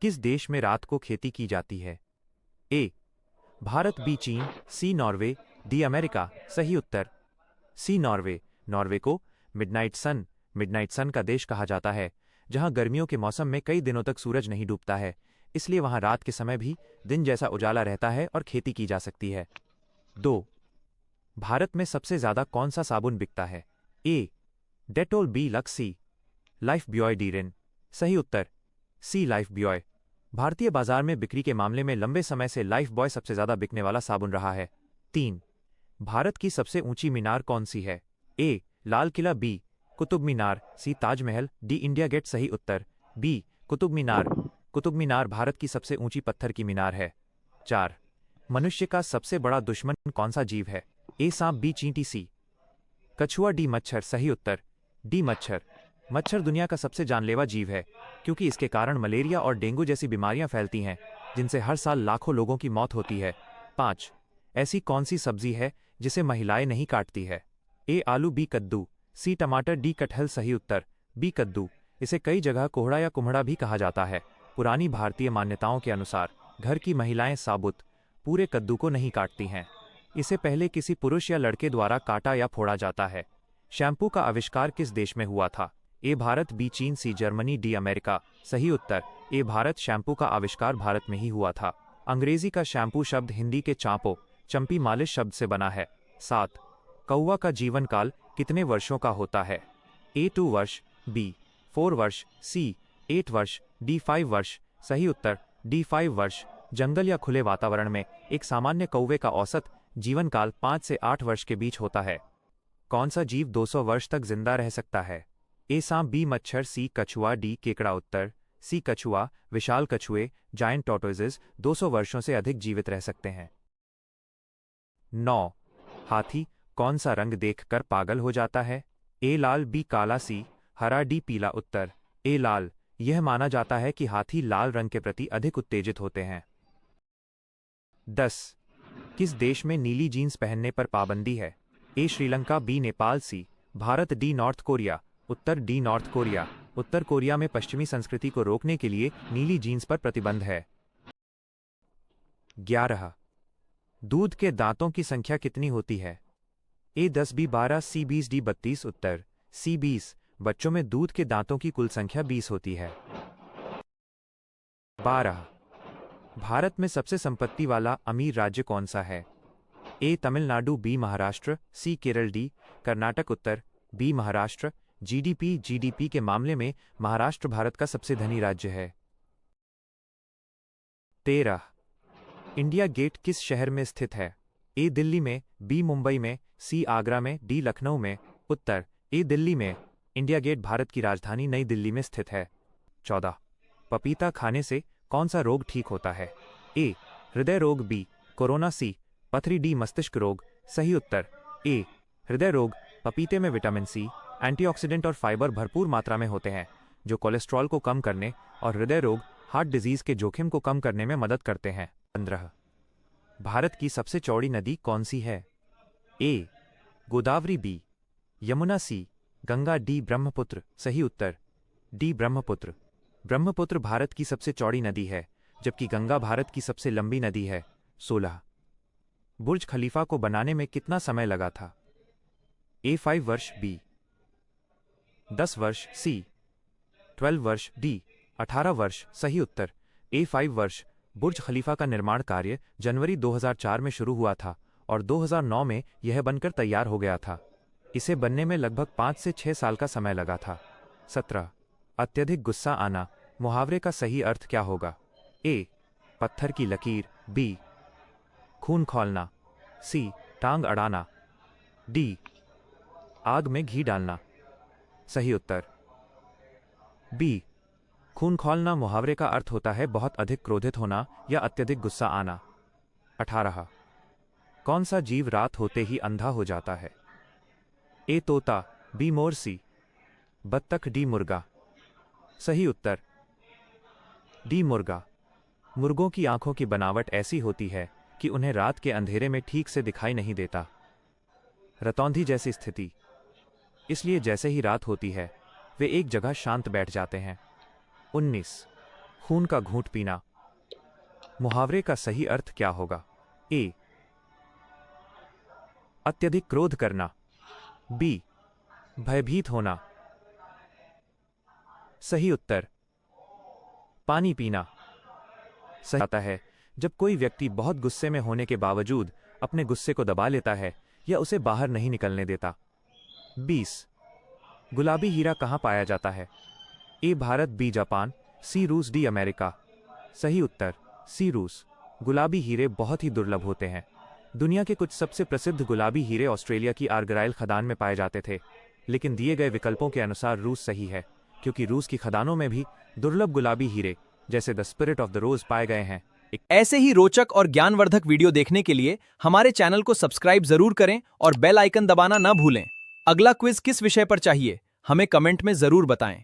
किस देश में रात को खेती की जाती है? ए भारत, बी चीन, सी नॉर्वे, डी अमेरिका। सही उत्तर सी नॉर्वे। नॉर्वे को मिडनाइट सन का देश कहा जाता है, जहां गर्मियों के मौसम में कई दिनों तक सूरज नहीं डूबता है, इसलिए वहां रात के समय भी दिन जैसा उजाला रहता है और खेती की जा सकती है। 2 भारत में सबसे ज्यादा कौन सा साबुन बिकता है? ए डेटोल, बी लक्स, सी लाइफ बॉय डीरेन। सही उत्तर सी लाइफ बॉय। भारतीय बाजार में बिक्री के मामले में लंबे समय से लाइफ बॉय सबसे ज्यादा बिकने वाला साबुन रहा है। 3 भारत की सबसे ऊंची मीनार कौन सी है? ए लाल किला, बी कुतुब मीनार, सी ताजमहल, डी इंडिया गेट। सही उत्तर बी कुतुब मीनार। कुतुब मीनार भारत की सबसे ऊंची पत्थर की मीनार है। 4 मनुष्य का सबसे बड़ा दुश्मन कौन सा जीव है? ए सांप, बी चींटी, सी कछुआ, डी मच्छर। सही उत्तर डी मच्छर। मच्छर दुनिया का सबसे जानलेवा जीव है, क्योंकि इसके कारण मलेरिया और डेंगू जैसी बीमारियां फैलती हैं, जिनसे हर साल लाखों लोगों की मौत होती है। 5 ऐसी कौन सी सब्जी है जिसे महिलाएं नहीं काटती है? ए आलू, बी कद्दू, सी टमाटर, डी कटहल। सही उत्तर बी कद्दू। इसे कई जगह कोहड़ा या कुम्हड़ा भी कहा जाता है। पुरानी भारतीय मान्यताओं के अनुसार घर की महिलाएं साबुत पूरे कद्दू को नहीं काटती हैं। इसे पहले किसी पुरुष या लड़के द्वारा काटा या फोड़ा जाता है। शैम्पू का आविष्कार किस देश में हुआ था? ए भारत, बी चीन, सी जर्मनी, डी अमेरिका। सही उत्तर ए भारत। शैम्पू का आविष्कार भारत में ही हुआ था। अंग्रेजी का शैम्पू शब्द हिंदी के चांपो, चंपी, मालिश शब्द से बना है। 7 कौवा का जीवन काल कितने वर्षों का होता है? ए 2 वर्ष, बी 4 वर्ष, सी 8 वर्ष, डी 5 वर्ष। सही उत्तर डी 5 वर्ष। जंगल या खुले वातावरण में एक सामान्य कौवे का औसत जीवन काल 5 से 8 वर्ष के बीच होता है। कौन सा जीव 200 वर्ष तक जिंदा रह सकता है? ए सांप, बी मच्छर, सी कछुआ, डी केकड़ा। उत्तर सी कछुआ। विशाल कछुए, जायंट टॉर्टोइजेस 200 वर्षों से अधिक जीवित रह सकते हैं। 9 हाथी कौन सा रंग देखकर पागल हो जाता है? ए लाल, बी काला, सी हरा, डी पीला। उत्तर ए लाल। यह माना जाता है कि हाथी लाल रंग के प्रति अधिक उत्तेजित होते हैं। 10 किस देश में नीली जीन्स पहनने पर पाबंदी है? ए श्रीलंका, बी नेपाल, सी भारत, डी नॉर्थ कोरिया। उत्तर डी नॉर्थ कोरिया। उत्तर कोरिया में पश्चिमी संस्कृति को रोकने के लिए नीली जीन्स पर प्रतिबंध है। 11 दूध के दांतों की संख्या कितनी होती है? ए 10, बी 12, सी 20, डी 32। उत्तर सी 20। बच्चों में दूध के दांतों की कुल संख्या 20 होती है। 12 भारत में सबसे संपत्ति वाला अमीर राज्य कौन सा है? ए तमिलनाडु, बी महाराष्ट्र, सी केरल, डी कर्नाटक। उत्तर बी महाराष्ट्र। जीडीपी के मामले में महाराष्ट्र भारत का सबसे धनी राज्य है। 13 इंडिया गेट किस शहर में स्थित है? ए दिल्ली में, बी मुंबई में, सी आगरा में, डी लखनऊ में। उत्तर ए दिल्ली में। इंडिया गेट भारत की राजधानी नई दिल्ली में स्थित है। 14 पपीता खाने से कौन सा रोग ठीक होता है? ए हृदय रोग, बी कोरोना, सी पथरी, डी मस्तिष्क रोग। सही उत्तर ए हृदय रोग। पपीते में विटामिन सी, एंटीऑक्सीडेंट और फाइबर भरपूर मात्रा में होते हैं, जो कोलेस्ट्रॉल को कम करने और हृदय रोग, हार्ट डिजीज के जोखिम को कम करने में मदद करते हैं। 15 भारत की सबसे चौड़ी नदी कौन सी है? ए गोदावरी, बी यमुना, सी गंगा, डी ब्रह्मपुत्र। सही उत्तर डी ब्रह्मपुत्र। ब्रह्मपुत्र भारत की सबसे चौड़ी नदी है, जबकि गंगा भारत की सबसे लंबी नदी है। 16 बुर्ज खलीफा को बनाने में कितना समय लगा था? ए 5 वर्ष, बी 10 वर्ष, सी 12 वर्ष, डी 18 वर्ष। सही उत्तर ए 5 वर्ष। बुर्ज खलीफा का निर्माण कार्य जनवरी 2004 में शुरू हुआ था और 2009 में यह बनकर तैयार हो गया था। इसे बनने में लगभग 5 से 6 साल का समय लगा था। 17 अत्यधिक गुस्सा आना मुहावरे का सही अर्थ क्या होगा? ए पत्थर की लकीर, बी खून खौलना, सी टांग अड़ाना, डी आग में घी डालना। सही उत्तर बी खून खौलना मुहावरे का अर्थ होता है बहुत अधिक क्रोधित होना या अत्यधिक गुस्सा आना। 18 कौन सा जीव रात होते ही अंधा हो जाता है? ए तोता, बी मोर, सी बत्तख, डी मुर्गा। सही उत्तर डी मुर्गा। मुर्गों की आंखों की बनावट ऐसी होती है कि उन्हें रात के अंधेरे में ठीक से दिखाई नहीं देता, रतौंधी जैसी स्थिति। इसलिए जैसे ही रात होती है वे एक जगह शांत बैठ जाते हैं। 19 खून का घूंट पीना। मुहावरे का सही अर्थ क्या होगा? ए, अत्यधिक क्रोध करना। बी, भयभीत होना। सही उत्तर, पानी पीना। सही आता है जब कोई व्यक्ति बहुत गुस्से में होने के बावजूद अपने गुस्से को दबा लेता है या उसे बाहर नहीं निकलने देता। 20, गुलाबी हीरा कहाँ पाया जाता है? ए, भारत, बी, जापान, सी, रूस, डी, अमेरिका। सही उत्तर, सी, रूस। गुलाबी हीरे बहुत ही दुर्लभ होते हैं। दुनिया के कुछ सबसे प्रसिद्ध गुलाबी हीरे ऑस्ट्रेलिया की आर्गराइल खदान में पाए जाते थे, लेकिन दिए गए विकल्पों के अनुसार रूस सही है, क्योंकि रूस की खदानों में भी दुर्लभ गुलाबी हीरे जैसे द स्पिरिट ऑफ द रोज पाए गए हैं। ऐसे ही रोचक और ज्ञानवर्धक वीडियो देखने के लिए हमारे चैनल को सब्सक्राइब जरूर करें और बेल आइकन दबाना ना भूलें। अगला क्विज किस विषय पर चाहिए, हमें कमेंट में जरूर बताएं।